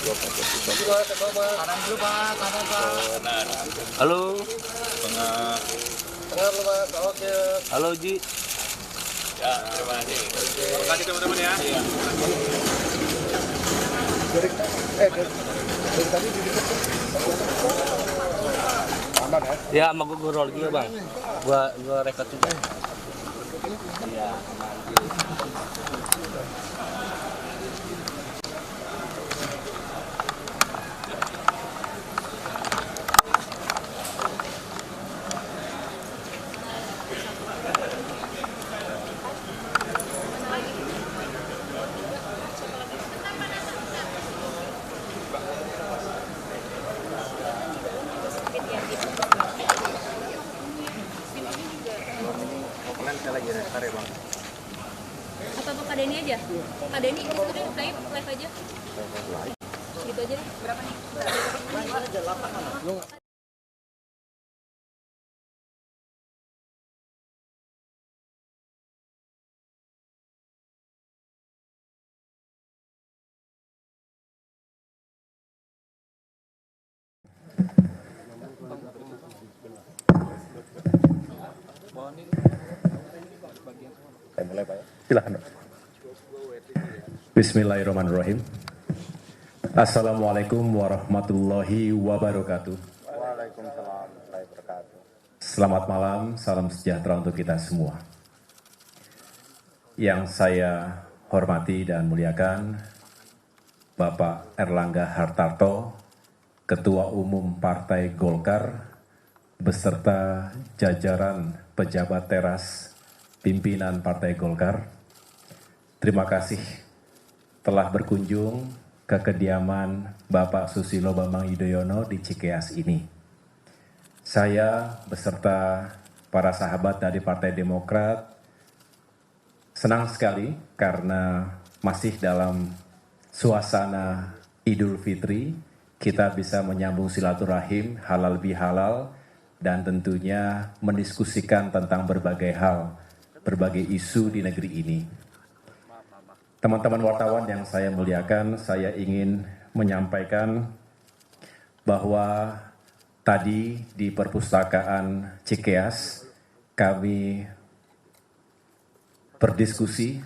Kanan dulu Pak, kanan Pak. Halo. Tengah. Tengah dulu Pak, oke. Halo Ji. Ya, terima kasih. Terima kasih teman-teman ya. Iya. Dari tadi di dekat aman ya? Ya, sama gue roll juga bang. Gua record juga. Iya. Saya lagi restart ya bang. Apa Pak Denny aja? Pak Denny itu udah live aja. Gitu aja deh. Berapa nih? Saya mulai Pak ya. Silakan. Bismillahirrahmanirrahim. Assalamualaikum warahmatullahi wabarakatuh. Waalaikumsalam warahmatullahi wabarakatuh. Selamat malam, salam sejahtera untuk kita semua. Yang saya hormati dan muliakan Bapak Erlangga Hartarto, Ketua Umum Partai Golkar, beserta jajaran pejabat teras pimpinan Partai Golkar. Terima kasih telah berkunjung ke kediaman Bapak Susilo Bambang Yudhoyono di Cikeas ini. Saya beserta para sahabat dari Partai Demokrat senang sekali karena masih dalam suasana Idul Fitri, kita bisa menyambung silaturahim halal bihalal dan tentunya mendiskusikan tentang berbagai hal, berbagai isu di negeri ini. Teman-teman wartawan yang saya muliakan, saya ingin menyampaikan bahwa tadi di perpustakaan Cikeas kami berdiskusi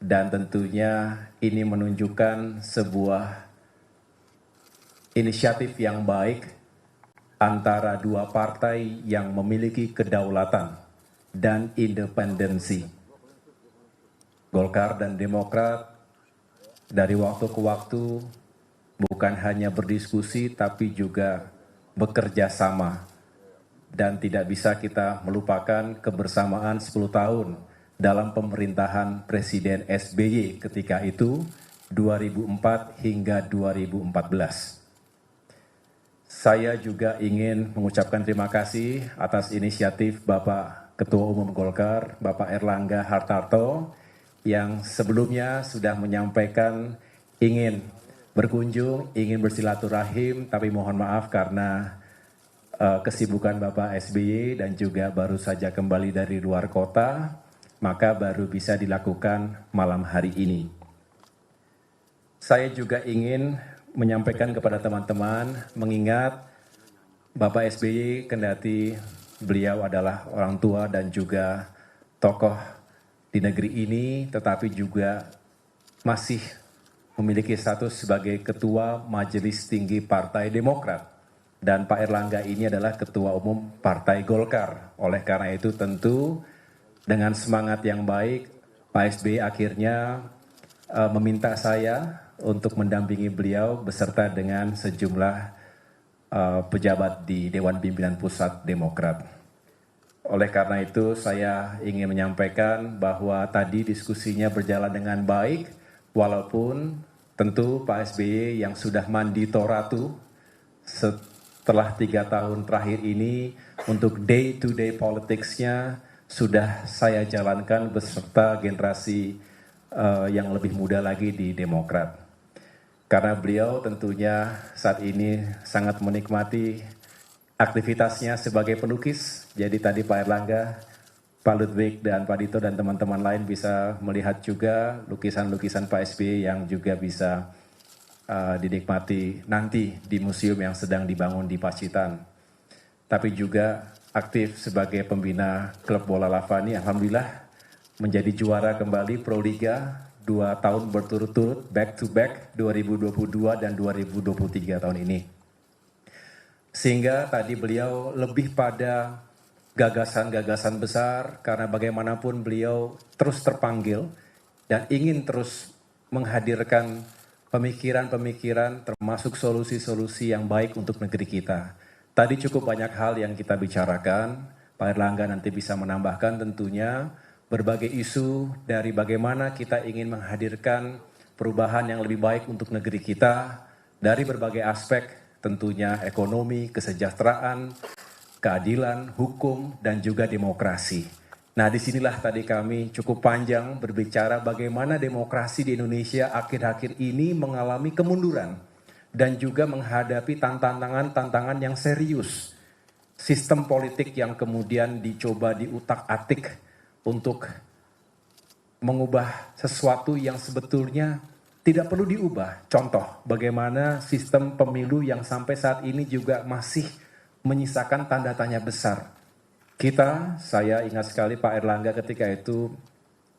dan tentunya ini menunjukkan sebuah inisiatif yang baik antara dua partai yang memiliki kedaulatan dan independensi. Golkar dan Demokrat dari waktu ke waktu bukan hanya berdiskusi tapi juga bekerja sama. Dan tidak bisa kita melupakan kebersamaan 10 tahun dalam pemerintahan Presiden SBY ketika itu 2004 hingga 2014. Saya juga ingin mengucapkan terima kasih atas inisiatif Bapak Ketua Umum Golkar, Bapak Erlangga Hartarto, yang sebelumnya sudah menyampaikan ingin berkunjung, ingin bersilaturahim, tapi mohon maaf karena kesibukan Bapak SBY dan juga baru saja kembali dari luar kota, maka baru bisa dilakukan malam hari ini. Saya juga ingin menyampaikan kepada teman-teman, mengingat Bapak SBY kendati beliau adalah orang tua dan juga tokoh di negeri ini, tetapi juga masih memiliki status sebagai Ketua Majelis Tinggi Partai Demokrat. Dan Pak Erlangga ini adalah Ketua Umum Partai Golkar. Oleh karena itu tentu dengan semangat yang baik, Pak SBY akhirnya meminta saya untuk mendampingi beliau beserta dengan sejumlah pejabat di Dewan Pimpinan Pusat Demokrat. Oleh karena itu saya ingin menyampaikan bahwa tadi diskusinya berjalan dengan baik, walaupun tentu Pak SBY yang sudah mandi toratu setelah 3 tahun terakhir ini untuk day-to-day politics-nya sudah saya jalankan beserta generasi yang lebih muda lagi di Demokrat. Karena beliau tentunya saat ini sangat menikmati aktivitasnya sebagai pelukis. Jadi tadi Pak Erlangga, Pak Ludwig dan Pak Dito dan teman-teman lain bisa melihat juga lukisan-lukisan Pak SBY yang juga bisa dinikmati nanti di museum yang sedang dibangun di Pacitan. Tapi juga aktif sebagai pembina klub bola Lavani, alhamdulillah menjadi juara kembali Proliga 2 tahun berturut-turut, back to back 2022 dan 2023 tahun ini. Sehingga tadi beliau lebih pada gagasan-gagasan besar, karena bagaimanapun beliau terus terpanggil dan ingin terus menghadirkan pemikiran-pemikiran termasuk solusi-solusi yang baik untuk negeri kita. Tadi cukup banyak hal yang kita bicarakan, Pak Erlangga nanti bisa menambahkan tentunya berbagai isu dari bagaimana kita ingin menghadirkan perubahan yang lebih baik untuk negeri kita dari berbagai aspek, tentunya ekonomi, kesejahteraan, keadilan, hukum, dan juga demokrasi. Nah, disinilah tadi kami cukup panjang berbicara bagaimana demokrasi di Indonesia akhir-akhir ini mengalami kemunduran dan juga menghadapi tantangan-tantangan yang serius. Sistem politik yang kemudian dicoba diutak-atik untuk mengubah sesuatu yang sebetulnya tidak perlu diubah. Contoh, bagaimana sistem pemilu yang sampai saat ini juga masih menyisakan tanda tanya besar. Saya ingat sekali Pak Erlangga ketika itu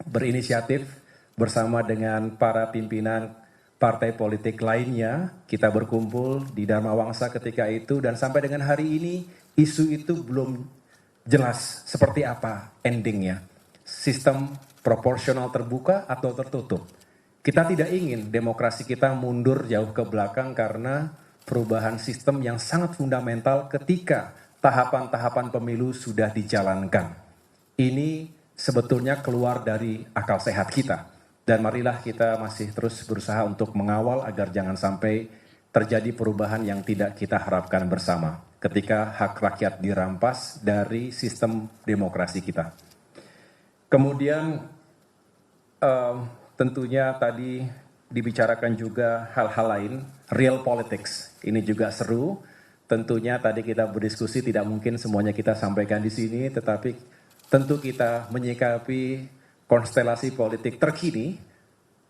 berinisiatif bersama dengan para pimpinan partai politik lainnya. Kita berkumpul di Dharma Wangsa ketika itu dan sampai dengan hari ini isu itu belum jelas seperti apa endingnya. Sistem proporsional terbuka atau tertutup. Kita tidak ingin demokrasi kita mundur jauh ke belakang karena perubahan sistem yang sangat fundamental ketika tahapan-tahapan pemilu sudah dijalankan. Ini sebetulnya keluar dari akal sehat kita. Dan marilah kita masih terus berusaha untuk mengawal agar jangan sampai terjadi perubahan yang tidak kita harapkan bersama ketika hak rakyat dirampas dari sistem demokrasi kita. Kemudian tentunya tadi dibicarakan juga hal-hal lain, real politics. Ini juga seru. Tentunya tadi kita berdiskusi tidak mungkin semuanya kita sampaikan di sini, tetapi tentu kita menyikapi konstelasi politik terkini.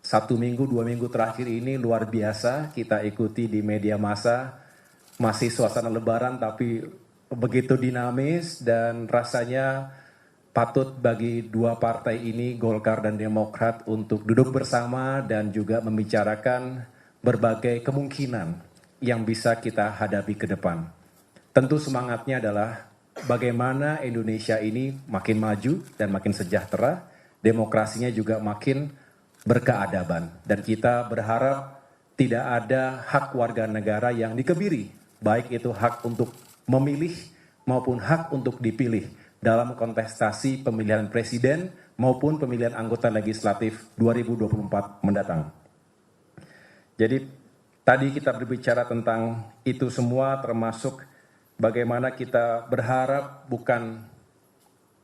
1 minggu, 2 minggu terakhir ini luar biasa kita ikuti di media massa. Masih suasana lebaran tapi begitu dinamis dan rasanya patut bagi dua partai ini, Golkar dan Demokrat, untuk duduk bersama dan juga membicarakan berbagai kemungkinan yang bisa kita hadapi ke depan. Tentu semangatnya adalah bagaimana Indonesia ini makin maju dan makin sejahtera, demokrasinya juga makin berkeadaban. Dan kita berharap tidak ada hak warga negara yang dikebiri, baik itu hak untuk memilih maupun hak untuk dipilih dalam kontestasi pemilihan presiden maupun pemilihan anggota legislatif 2024 mendatang. Jadi tadi kita berbicara tentang itu semua, termasuk bagaimana kita berharap bukan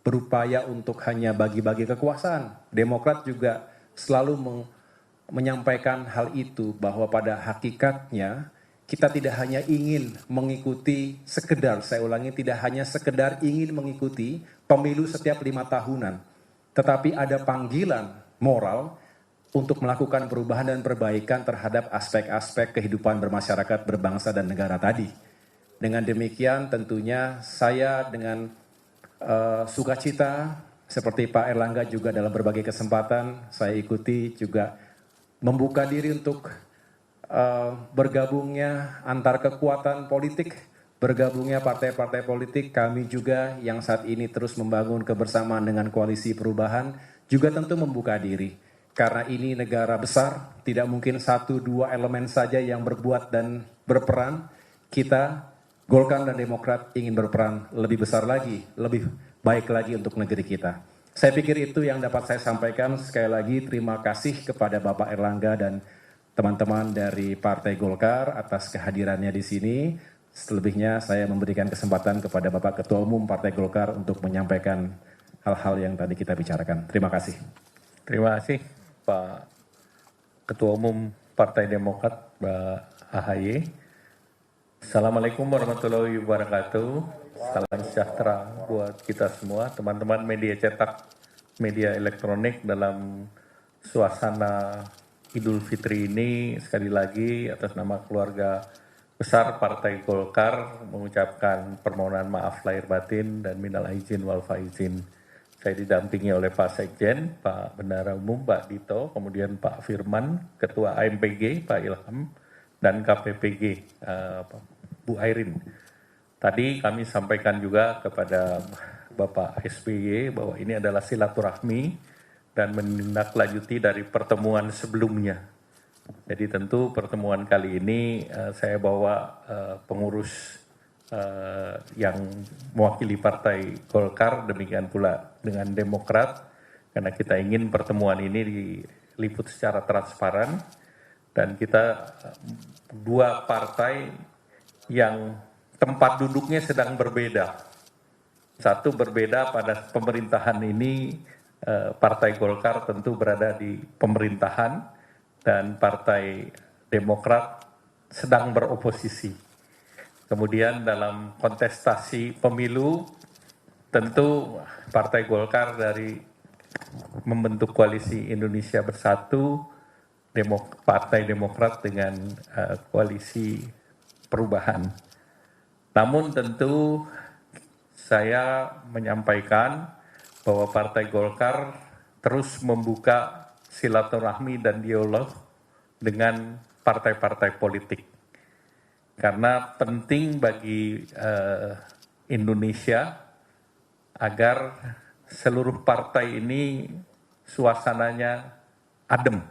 berupaya untuk hanya bagi-bagi kekuasaan. Demokrat juga selalu menyampaikan hal itu, bahwa pada hakikatnya kita tidak hanya ingin mengikuti sekedar, saya ulangi, tidak hanya sekedar ingin mengikuti pemilu setiap 5 tahunan, tetapi ada panggilan moral untuk melakukan perubahan dan perbaikan terhadap aspek-aspek kehidupan bermasyarakat, berbangsa, dan negara tadi. Dengan demikian tentunya saya dengan sukacita, seperti Pak Erlangga juga dalam berbagai kesempatan, saya ikuti juga membuka diri untuk bergabungnya antar kekuatan politik, bergabungnya partai-partai politik. Kami juga yang saat ini terus membangun kebersamaan dengan koalisi perubahan, juga tentu membuka diri. Karena ini negara besar, tidak mungkin 1-2 elemen saja yang berbuat dan berperan. Kita, Golkar dan Demokrat, ingin berperan lebih besar lagi, lebih baik lagi untuk negeri kita. Saya pikir itu yang dapat saya sampaikan. Sekali lagi terima kasih kepada Bapak Erlangga dan teman-teman dari Partai Golkar atas kehadirannya di sini. Selebihnya saya memberikan kesempatan kepada Bapak Ketua Umum Partai Golkar untuk menyampaikan hal-hal yang tadi kita bicarakan. Terima kasih. Terima kasih Pak Ketua Umum Partai Demokrat, Pak AHY. Assalamualaikum warahmatullahi wabarakatuh. Salam sejahtera buat kita semua, teman-teman media cetak, media elektronik, dalam suasana Idul Fitri ini sekali lagi atas nama keluarga besar Partai Golkar mengucapkan permohonan maaf lahir batin dan minal aizin wal faizin. Saya didampingi oleh Pak Sekjen, Pak Bendahara Umum, Pak Dito, kemudian Pak Firman, Ketua AMPG, Pak Ilham, dan KPPG, Bu Airin. Tadi kami sampaikan juga kepada Bapak SBY bahwa ini adalah silaturahmi dan menindaklanjuti dari pertemuan sebelumnya. Jadi tentu pertemuan kali ini saya bawa pengurus yang mewakili Partai Golkar, demikian pula dengan Demokrat, karena kita ingin pertemuan ini diliput secara transparan dan kita dua partai yang tempat duduknya sedang berbeda. Satu berbeda pada pemerintahan ini, Partai Golkar tentu berada di pemerintahan dan Partai Demokrat sedang beroposisi. Kemudian dalam kontestasi pemilu, tentu Partai Golkar dari membentuk koalisi Indonesia Bersatu, Partai Demokrat dengan koalisi perubahan. Namun tentu saya menyampaikan bahwa Partai Golkar terus membuka silaturahmi dan dialog dengan partai-partai politik. Karena penting bagi Indonesia agar seluruh partai ini suasananya adem.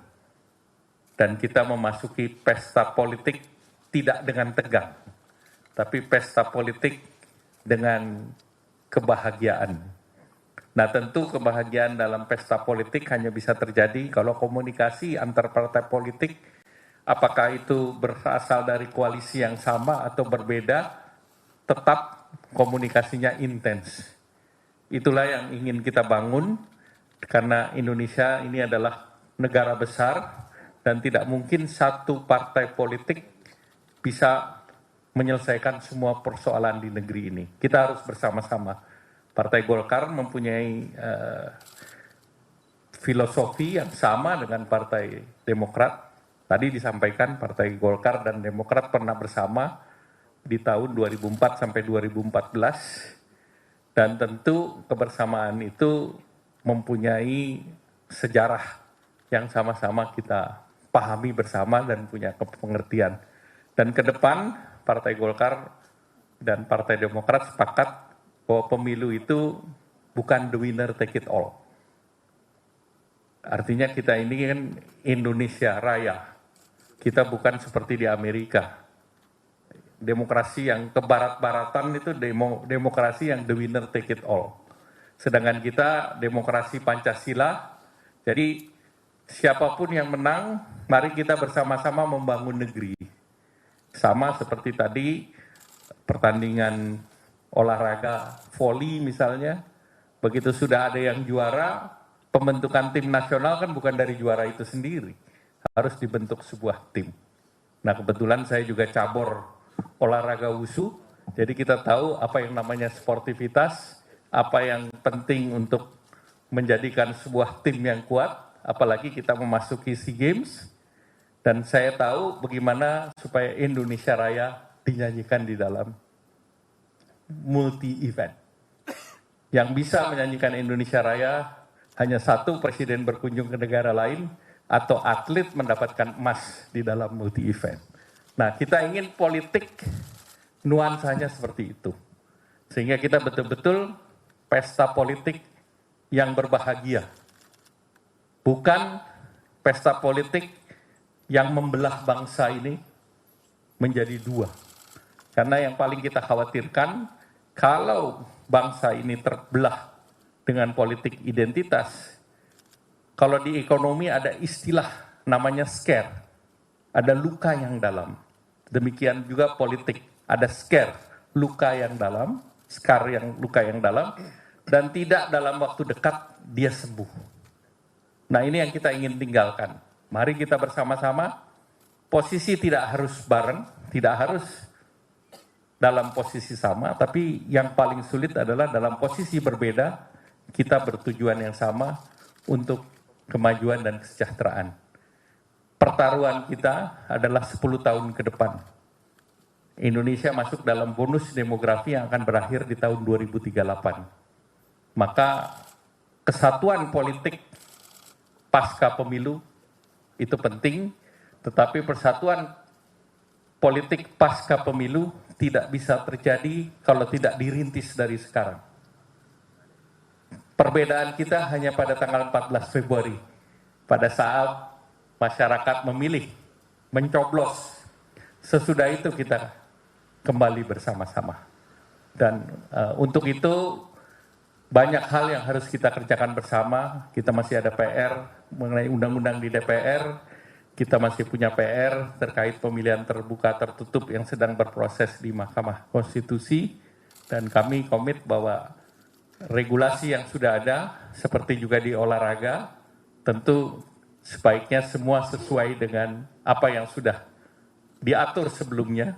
Dan kita memasuki pesta politik tidak dengan tegang, tapi pesta politik dengan kebahagiaan. Nah tentu kebahagiaan dalam pesta politik hanya bisa terjadi kalau komunikasi antar partai politik, apakah itu berasal dari koalisi yang sama atau berbeda, tetap komunikasinya intens. Itulah yang ingin kita bangun, karena Indonesia ini adalah negara besar, dan tidak mungkin satu partai politik bisa menyelesaikan semua persoalan di negeri ini. Kita harus bersama-sama. Partai Golkar mempunyai filosofi yang sama dengan Partai Demokrat. Tadi disampaikan Partai Golkar dan Demokrat pernah bersama di tahun 2004 sampai 2014. Dan tentu kebersamaan itu mempunyai sejarah yang sama-sama kita pahami bersama dan punya pengertian. Dan ke depan Partai Golkar dan Partai Demokrat sepakat bahwa pemilu itu bukan the winner take it all. Artinya kita ini kan Indonesia Raya. Kita bukan seperti di Amerika. Demokrasi yang kebarat-baratan itu demokrasi yang the winner take it all. Sedangkan kita demokrasi Pancasila, jadi siapapun yang menang, mari kita bersama-sama membangun negeri. Sama seperti tadi pertandingan olahraga voli misalnya, begitu sudah ada yang juara, pembentukan tim nasional kan bukan dari juara itu sendiri, harus dibentuk sebuah tim. Nah kebetulan saya juga cabur olahraga wusu, jadi kita tahu apa yang namanya sportivitas, apa yang penting untuk menjadikan sebuah tim yang kuat, apalagi kita memasuki SEA Games, dan saya tahu bagaimana supaya Indonesia Raya dinyanyikan di dalam multi event. Yang bisa menyanyikan Indonesia Raya hanya satu, presiden berkunjung ke negara lain, atau atlet mendapatkan emas di dalam multi event. Nah, kita ingin politik nuansanya seperti itu. Sehingga kita betul-betul pesta politik yang berbahagia. Bukan pesta politik yang membelah bangsa ini menjadi dua. Karena yang paling kita khawatirkan, kalau bangsa ini terbelah dengan politik identitas, kalau di ekonomi ada istilah namanya scare, ada luka yang dalam. Demikian juga politik, ada scare, luka yang dalam, scar yang luka yang dalam, dan tidak dalam waktu dekat dia sembuh. Nah ini yang kita ingin tinggalkan. Mari kita bersama-sama, posisi tidak harus bareng, tidak harus dalam posisi sama, tapi yang paling sulit adalah dalam posisi berbeda, kita bertujuan yang sama untuk kemajuan dan kesejahteraan. pertaruhan kita adalah 10 tahun ke depan. Indonesia masuk dalam bonus demografi yang akan berakhir di tahun 2038. Maka kesatuan politik pasca pemilu itu penting, tetapi persatuan politik pasca pemilu tidak bisa terjadi kalau tidak dirintis dari sekarang. Perbedaan kita hanya pada tanggal 14 Februari, pada saat masyarakat memilih, mencoblos. Sesudah itu kita kembali bersama-sama. Dan untuk itu banyak hal yang harus kita kerjakan bersama. Kita masih ada PR mengenai undang-undang di DPR. Kita masih punya PR terkait pemilihan terbuka tertutup yang sedang berproses di Mahkamah Konstitusi. Dan kami komit bahwa regulasi yang sudah ada, seperti juga di olahraga, tentu sebaiknya semua sesuai dengan apa yang sudah diatur sebelumnya.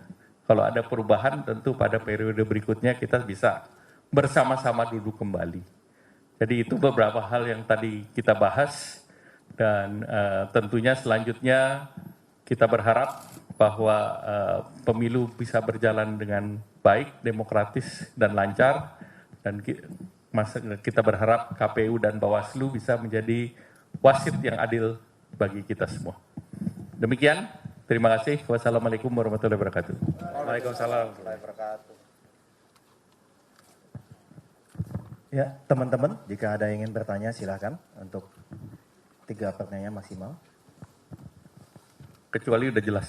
Kalau ada perubahan, tentu pada periode berikutnya kita bisa bersama-sama duduk kembali. Jadi itu beberapa hal yang tadi kita bahas, dan tentunya selanjutnya kita berharap bahwa pemilu bisa berjalan dengan baik, demokratis, dan lancar. Dan kita berharap KPU dan Bawaslu bisa menjadi wasit yang adil bagi kita semua. Demikian, terima kasih. Wassalamualaikum warahmatullahi wabarakatuh. Waalaikumsalam warahmatullahi wabarakatuh. Ya, teman-teman, jika ada yang ingin bertanya silakan untuk 3 pertanyaan maksimal. Kecuali udah jelas.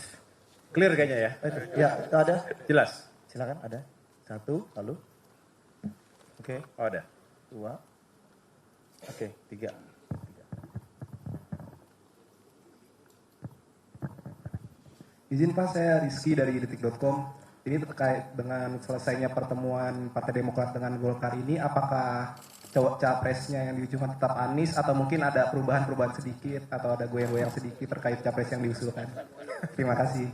Clear kayaknya ya. Ya, ada. Jelas. Silakan, ada. 1, lalu. Oke, Oh, ada. 2. Oke, 3. Izin Pak, saya Rizky dari detik.com. Ini terkait dengan selesainya pertemuan Partai Demokrat dengan Golkar ini, apakah capresnya yang diusulkan tetap Anies atau mungkin ada perubahan-perubahan sedikit atau ada goyang-goyang sedikit terkait capres yang diusulkan? Terima kasih.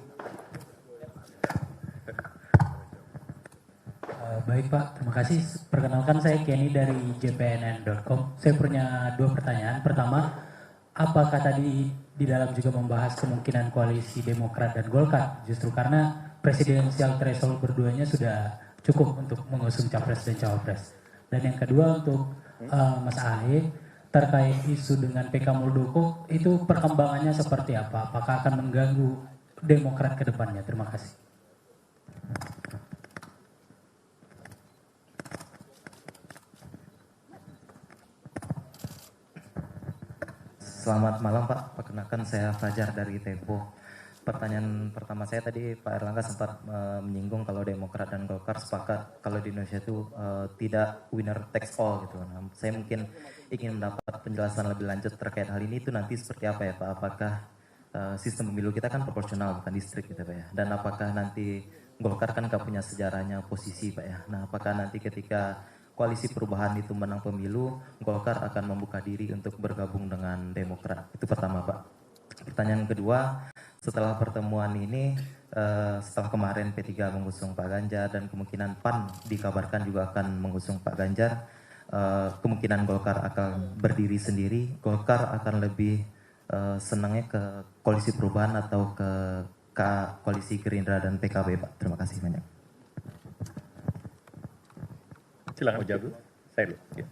Baik Pak, terima kasih. Perkenalkan saya Kenny dari jpnn.com. Saya punya 2 pertanyaan. Pertama, apakah tadi di dalam juga membahas kemungkinan koalisi Demokrat dan Golkar? Justru karena presidensial threshold berduanya sudah cukup untuk mengusung capres dan cawapres. Dan yang kedua untuk Mas Ahy, terkait isu dengan PK Muldoko, itu perkembangannya seperti apa? Apakah akan mengganggu Demokrat ke depannya? Terima kasih. Selamat malam Pak, perkenalkan saya Fajar dari Tempo. Pertanyaan pertama saya tadi Pak Erlangga sempat menyinggung kalau Demokrat dan Golkar sepakat kalau di Indonesia itu tidak winner takes all gitu. Nah, saya mungkin ingin mendapat penjelasan lebih lanjut terkait hal ini, itu nanti seperti apa ya Pak? Apakah sistem pemilu kita kan proporsional bukan distrik gitu Pak ya? Dan apakah nanti Golkar kan nggak punya sejarahnya posisi Pak ya? Nah, apakah nanti ketika koalisi perubahan itu menang pemilu, Golkar akan membuka diri untuk bergabung dengan Demokrat? Itu pertama Pak. Pertanyaan kedua, setelah pertemuan ini, setelah kemarin P3 mengusung Pak Ganjar dan kemungkinan PAN dikabarkan juga akan mengusung Pak Ganjar, kemungkinan Golkar akan berdiri sendiri, Golkar akan lebih senangnya ke koalisi perubahan atau ke koalisi Gerindra dan PKB Pak? Terima kasih banyak. Silakan jawab. Saya dulu. Ya.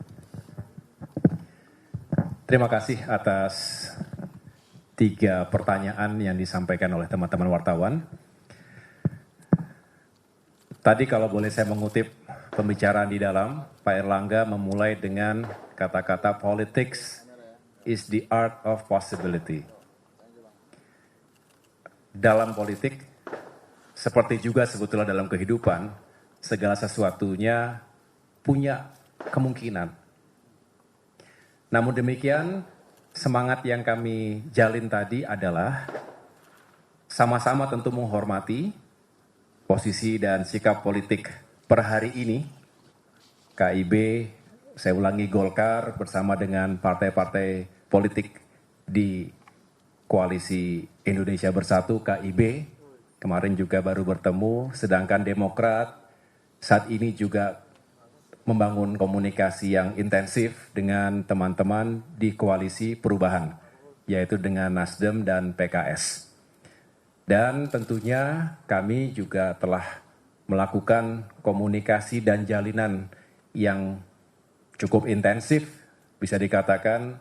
Terima kasih atas 3 pertanyaan yang disampaikan oleh teman-teman wartawan. Tadi kalau boleh saya mengutip pembicaraan di dalam, Pak Erlangga memulai dengan kata-kata politics is the art of possibility. Dalam politik, seperti juga sebetulnya dalam kehidupan, segala sesuatunya punya kemungkinan. Namun demikian, semangat yang kami jalin tadi adalah sama-sama tentu menghormati posisi dan sikap politik per hari ini. KIB, saya ulangi, Golkar bersama dengan partai-partai politik di Koalisi Indonesia Bersatu, KIB, kemarin juga baru bertemu, sedangkan Demokrat saat ini juga membangun komunikasi yang intensif dengan teman-teman di Koalisi Perubahan. yaitu dengan Nasdem dan PKS. Dan tentunya kami juga telah melakukan komunikasi dan jalinan yang cukup intensif, bisa dikatakan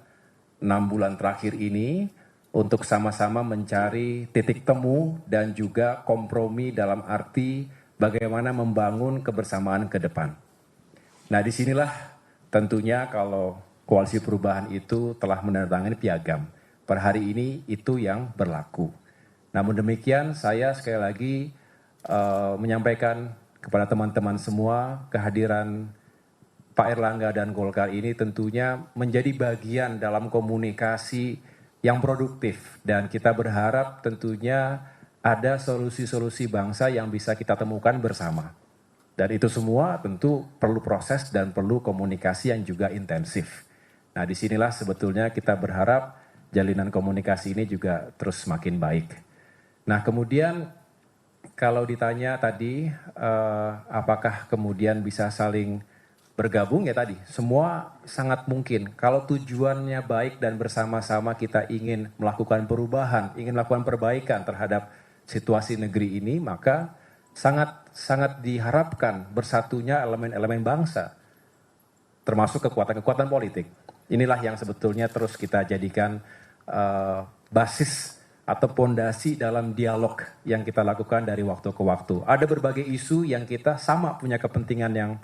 6 bulan terakhir ini, untuk sama-sama mencari titik temu dan juga kompromi dalam arti bagaimana membangun kebersamaan ke depan. Nah, disinilah tentunya kalau Koalisi Perubahan itu telah menandatangani piagam. Per hari ini itu yang berlaku. Namun demikian, saya sekali lagi menyampaikan kepada teman-teman semua, kehadiran Pak Erlangga dan Golkar ini tentunya menjadi bagian dalam komunikasi yang produktif. Dan kita berharap tentunya ada solusi-solusi bangsa yang bisa kita temukan bersama. Dan itu semua tentu perlu proses dan perlu komunikasi yang juga intensif. Nah, disinilah sebetulnya kita berharap jalinan komunikasi ini juga terus semakin baik. Nah, kemudian kalau ditanya tadi apakah kemudian bisa saling bergabung, ya tadi semua sangat mungkin. Kalau tujuannya baik dan bersama-sama kita ingin melakukan perubahan, ingin melakukan perbaikan terhadap situasi negeri ini, maka sangat diharapkan bersatunya elemen-elemen bangsa, termasuk kekuatan-kekuatan politik. Inilah yang sebetulnya terus kita jadikan basis atau pondasi dalam dialog yang kita lakukan dari waktu ke waktu. Ada berbagai isu yang kita sama punya kepentingan yang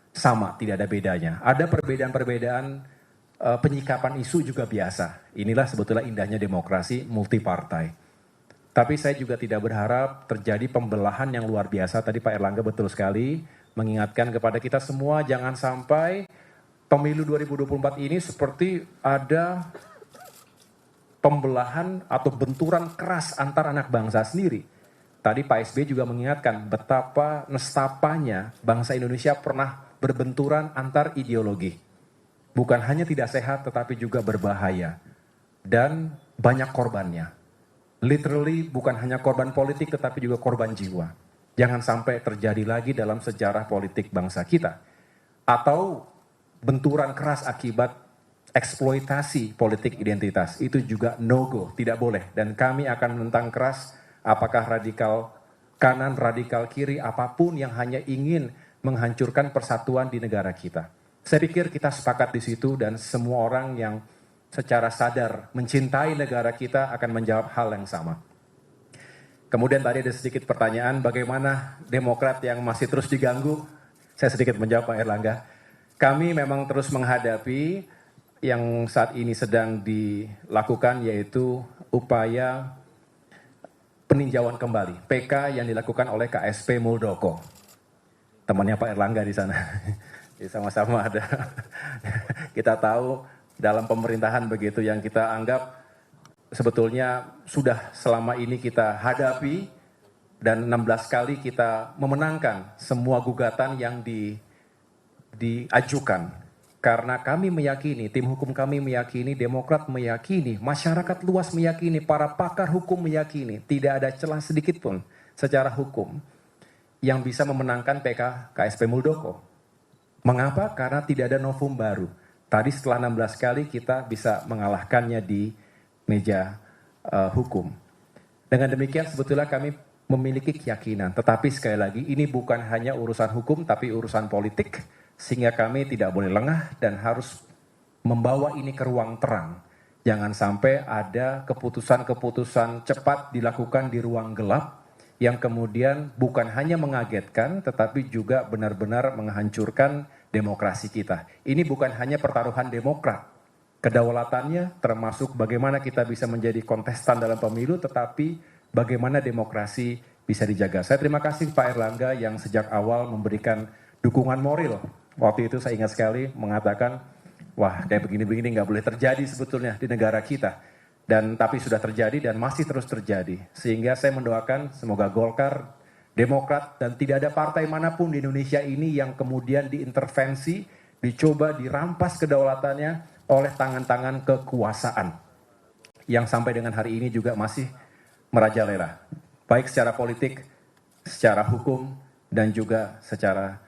sama, tidak ada bedanya. Ada perbedaan-perbedaan penyikapan isu juga biasa. Inilah sebetulnya indahnya demokrasi multipartai. Tapi saya juga tidak berharap terjadi pembelahan yang luar biasa. Tadi Pak Erlangga betul sekali mengingatkan kepada kita semua, jangan sampai pemilu 2024 ini seperti ada pembelahan atau benturan keras antar anak bangsa sendiri. Tadi Pak SBY juga mengingatkan betapa nestapanya bangsa Indonesia pernah berbenturan antar ideologi. Bukan hanya tidak sehat tetapi juga berbahaya. Dan banyak korbannya. Literally bukan hanya korban politik tetapi juga korban jiwa. Jangan sampai terjadi lagi dalam sejarah politik bangsa kita. Atau benturan keras akibat eksploitasi politik identitas, itu juga no-go, tidak boleh. Dan kami akan menentang keras apakah radikal kanan, radikal kiri, apapun yang hanya ingin menghancurkan persatuan di negara kita. Saya pikir kita sepakat di situ dan semua orang yang secara sadar mencintai negara kita akan menjawab hal yang sama. Kemudian tadi ada sedikit pertanyaan bagaimana Demokrat yang masih terus diganggu. Saya sedikit menjawab Pak Erlangga. Kami memang terus menghadapi yang saat ini sedang dilakukan yaitu upaya peninjauan kembali PK yang dilakukan oleh KSP Muldoko, temannya Pak Erlangga di sana. Jadi sama-sama ada. Kita tahu dalam pemerintahan begitu yang kita anggap sebetulnya sudah selama ini kita hadapi dan 16 kali kita memenangkan semua gugatan yang diajukan. Karena kami meyakini, tim hukum kami meyakini, Demokrat meyakini, masyarakat luas meyakini, para pakar hukum meyakini, tidak ada celah sedikit pun secara hukum yang bisa memenangkan PK KSP Muldoko. Mengapa? Karena tidak ada novum baru. Tadi setelah 16 kali kita bisa mengalahkannya di meja hukum. Dengan demikian sebetulnya kami memiliki keyakinan, tetapi sekali lagi ini bukan hanya urusan hukum tapi urusan politik. Sehingga kami tidak boleh lengah dan harus membawa ini ke ruang terang. Jangan sampai ada keputusan-keputusan cepat dilakukan di ruang gelap yang kemudian bukan hanya mengagetkan tetapi juga benar-benar menghancurkan demokrasi kita. Ini bukan hanya pertaruhan Demokrat. Kedaulatannya termasuk bagaimana kita bisa menjadi kontestan dalam pemilu tetapi bagaimana demokrasi bisa dijaga. Saya terima kasih Pak Erlangga yang sejak awal memberikan dukungan moral. Waktu itu saya ingat sekali mengatakan, wah kayak begini-begini nggak boleh terjadi sebetulnya di negara kita. Dan tapi sudah terjadi dan masih terus terjadi. Sehingga saya mendoakan semoga Golkar, Demokrat, dan tidak ada partai manapun di Indonesia ini yang kemudian diintervensi, dicoba dirampas kedaulatannya oleh tangan-tangan kekuasaan. Yang sampai dengan hari ini juga masih merajalela. Baik secara politik, secara hukum, dan juga secara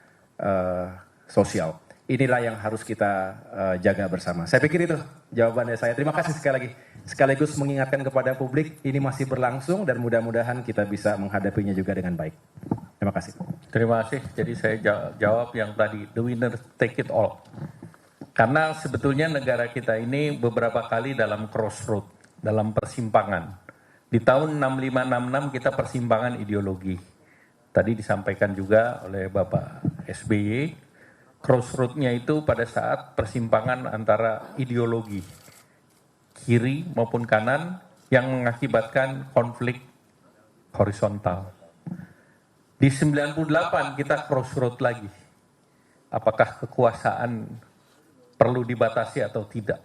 sosial. Inilah yang harus kita jaga bersama. Saya pikir itu jawabannya saya. Terima kasih sekali lagi. Sekaligus mengingatkan kepada publik, ini masih berlangsung dan mudah-mudahan kita bisa menghadapinya juga dengan baik. Terima kasih. Terima kasih. Jadi saya jawab yang tadi, the winner take it all. Karena sebetulnya negara kita ini beberapa kali dalam crossroad, dalam persimpangan. Di tahun 65-66 kita persimpangan ideologi. Tadi disampaikan juga oleh Bapak SBY, crossroad-nya itu pada saat persimpangan antara ideologi, kiri maupun kanan, yang mengakibatkan konflik horizontal. Di 98 kita crossroad lagi. Apakah kekuasaan perlu dibatasi atau tidak?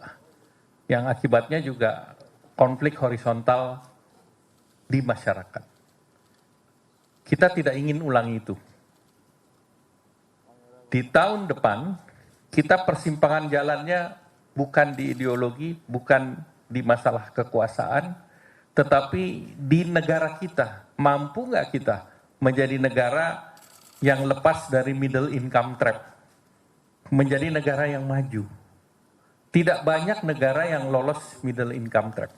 Yang akibatnya juga konflik horizontal di masyarakat. Kita tidak ingin ulangi itu. Di tahun depan, kita persimpangan jalannya bukan di ideologi, bukan di masalah kekuasaan, tetapi di negara kita. Mampu nggak kita menjadi negara yang lepas dari middle income trap? Menjadi negara yang maju. Tidak banyak negara yang lolos middle income trap.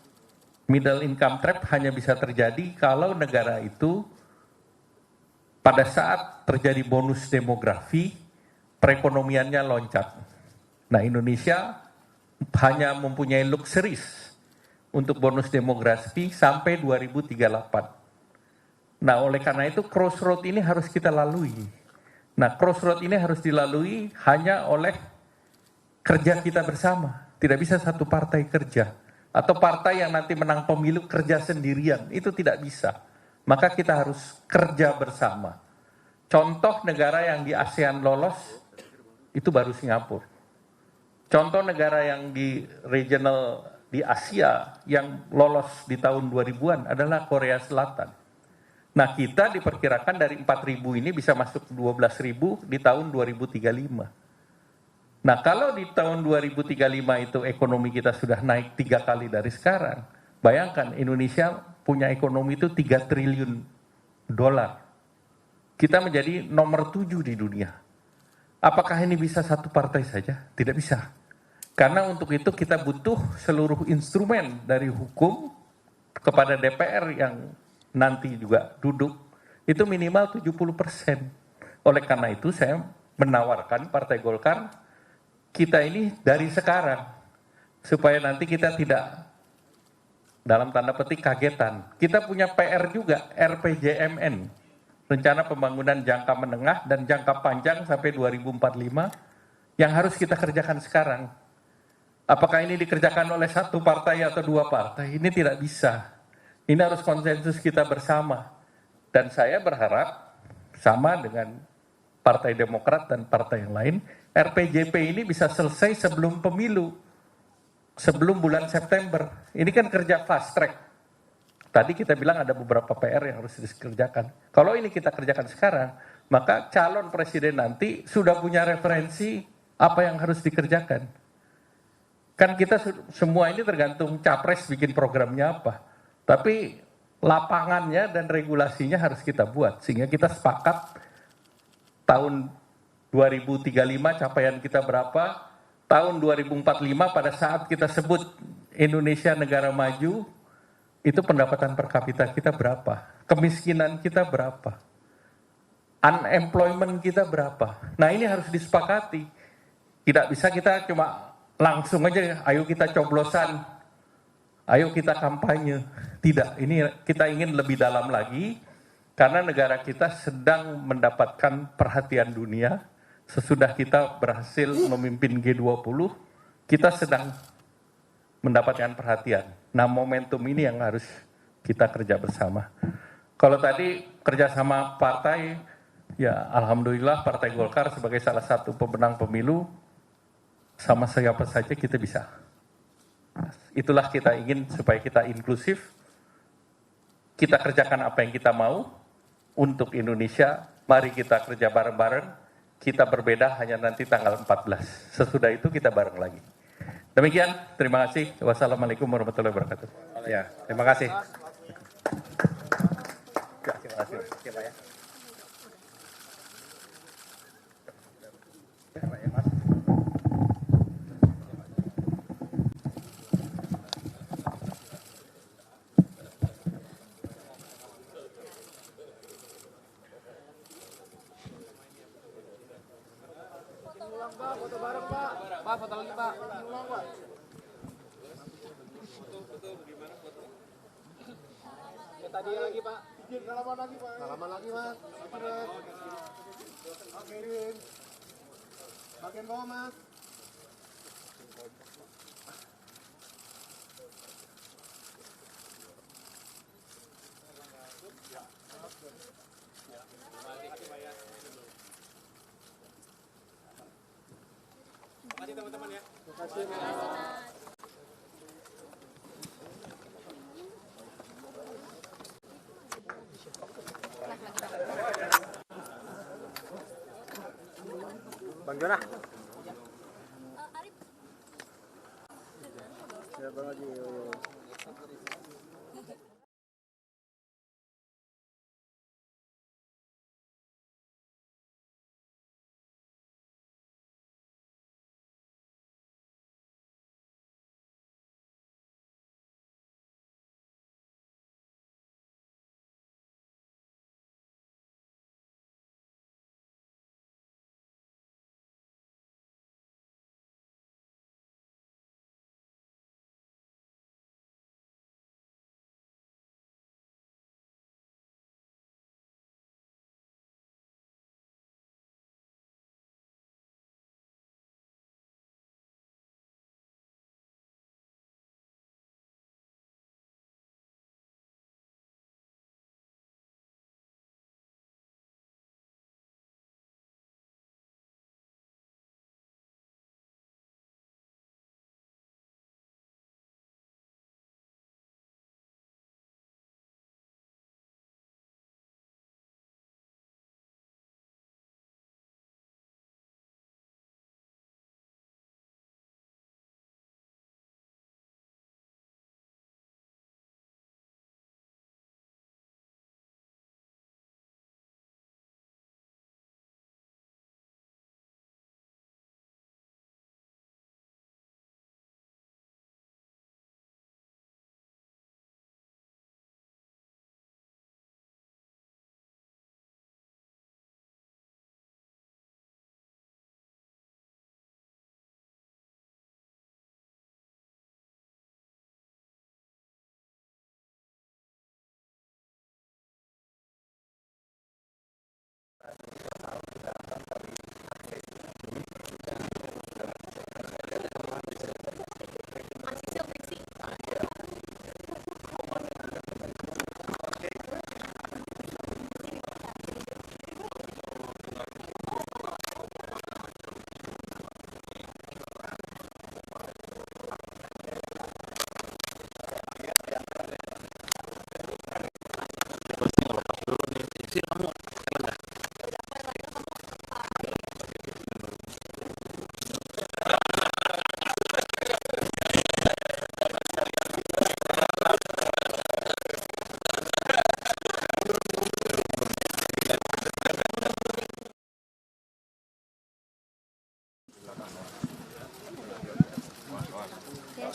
Middle income trap hanya bisa terjadi kalau negara itu pada saat terjadi bonus demografi, perekonomiannya loncat. Nah, Indonesia hanya mempunyai luxuries untuk bonus demografi sampai 2038. Nah, oleh karena itu crossroad ini harus kita lalui. Nah, crossroad ini harus dilalui hanya oleh kerja kita bersama. Tidak bisa satu partai kerja. Atau partai yang nanti menang pemilu kerja sendirian. Itu tidak bisa. Maka kita harus kerja bersama. Contoh negara yang di ASEAN lolos, itu baru Singapura. Contoh negara yang di regional di Asia yang lolos di tahun 2000-an adalah Korea Selatan. Nah, kita diperkirakan dari 4.000 ini bisa masuk 12.000 di tahun 2035. Nah, kalau di tahun 2035 itu ekonomi kita sudah naik 3 kali dari sekarang, bayangkan Indonesia punya ekonomi itu 3 triliun dolar. Kita menjadi nomor 7 di dunia. Apakah ini bisa satu partai saja? Tidak bisa. Karena untuk itu kita butuh seluruh instrumen dari hukum kepada DPR yang nanti juga duduk, itu minimal 70%. Oleh karena itu saya menawarkan Partai Golkar, kita ini dari sekarang, supaya nanti kita tidak dalam tanda petik kagetan. Kita punya PR juga, RPJMN. Rencana Pembangunan Jangka Menengah dan Jangka Panjang sampai 2045 yang harus kita kerjakan sekarang. Apakah ini dikerjakan oleh satu partai atau 2 partai? Ini tidak bisa. Ini harus konsensus kita bersama. Dan saya berharap sama dengan Partai Demokrat dan partai yang lain, RPJP ini bisa selesai sebelum pemilu. Sebelum bulan September. Ini kan kerja fast track. Tadi kita bilang ada beberapa PR yang harus dikerjakan. Kalau ini kita kerjakan sekarang, maka calon presiden nanti sudah punya referensi apa yang harus dikerjakan. Kan kita semua ini tergantung capres bikin programnya apa. Tapi lapangannya dan regulasinya harus kita buat. Sehingga kita sepakat tahun 2035 capaian kita berapa, tahun 2045 pada saat kita sebut Indonesia negara maju, itu pendapatan per kapita kita berapa? Kemiskinan kita berapa? Unemployment kita berapa? Nah, ini harus disepakati. Tidak bisa kita cuma langsung aja, ayo kita coblosan, ayo kita kampanye. Tidak, ini kita ingin lebih dalam lagi, karena negara kita sedang mendapatkan perhatian dunia. Sesudah kita berhasil memimpin G20, kita sedang mendapatkan perhatian. Nah, momentum ini yang harus kita kerja bersama. Kalau tadi kerjasama partai, ya alhamdulillah Partai Golkar sebagai salah satu pemenang pemilu, sama siapa saja kita bisa. Itulah kita ingin supaya kita inklusif, kita kerjakan apa yang kita mau untuk Indonesia. Mari kita kerja bareng-bareng, kita berbeda hanya nanti tanggal 14. Sesudah itu kita bareng lagi. Demikian, terima kasih. Wassalamualaikum warahmatullahi wabarakatuh. Ya, terima kasih. Terima kasih. Terima kasih. Tadi lagi Pak. Salaman lagi mas. Oke, bagian bawah mas. Makasih teman-teman ya. Bang Jona. Arif. Ya Bang Haji.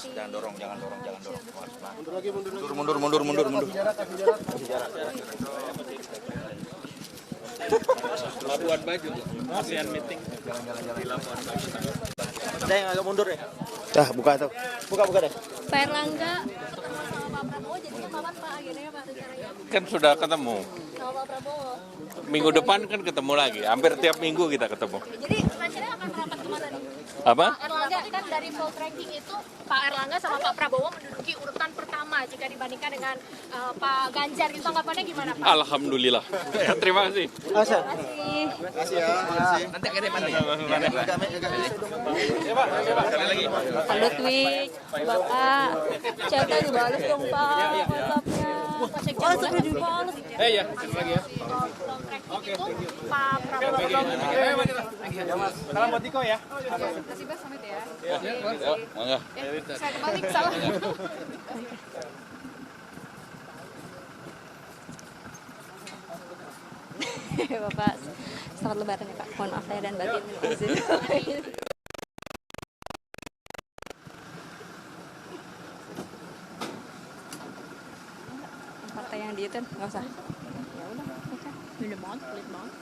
Jangan dorong. Mundur lagi. Mundur. Labuan Bajo, ASEAN meeting. Di Labuan Bajo. Ada yang agak mundur ya? Dah, buka tuh. Buka deh. Pak Erlangga sama Pak Prabowo jadinya kapan Pak akhirnya Pak rencananya? Kan sudah ketemu. Sama Pak Prabowo. Minggu depan kan ketemu lagi. Hampir tiap minggu kita ketemu. Jadi rencananya akan merapat kemana nih? Apa? Pak Erlangga kan dari poll ranking itu Pak Erlangga sama Pak Prabowo menduduki urutan pertama jika dibandingkan dengan Pak Ganjar. Gitu tanggapannya gimana Pak? Alhamdulillah. Terima kasih. Terima kasih. Nanti ke depan ya. Sekali lagi. Halo Twitch, Bapak. Chatnya dibalas dong Pak. WhatsAppnya. Oh, sudah dibalas. Ya, lagi ya. Oke. Pak Prabowo. Salam buat Diko ya. Kasih Bas pamit ya. Mangga. Saya kebalik salah. Bapak, selamat lebaran ya Pak. Mohon maaf saya dan batin. Partai yang di itu nggak usah. Ya udah, oke. Udah banget, pelit banget.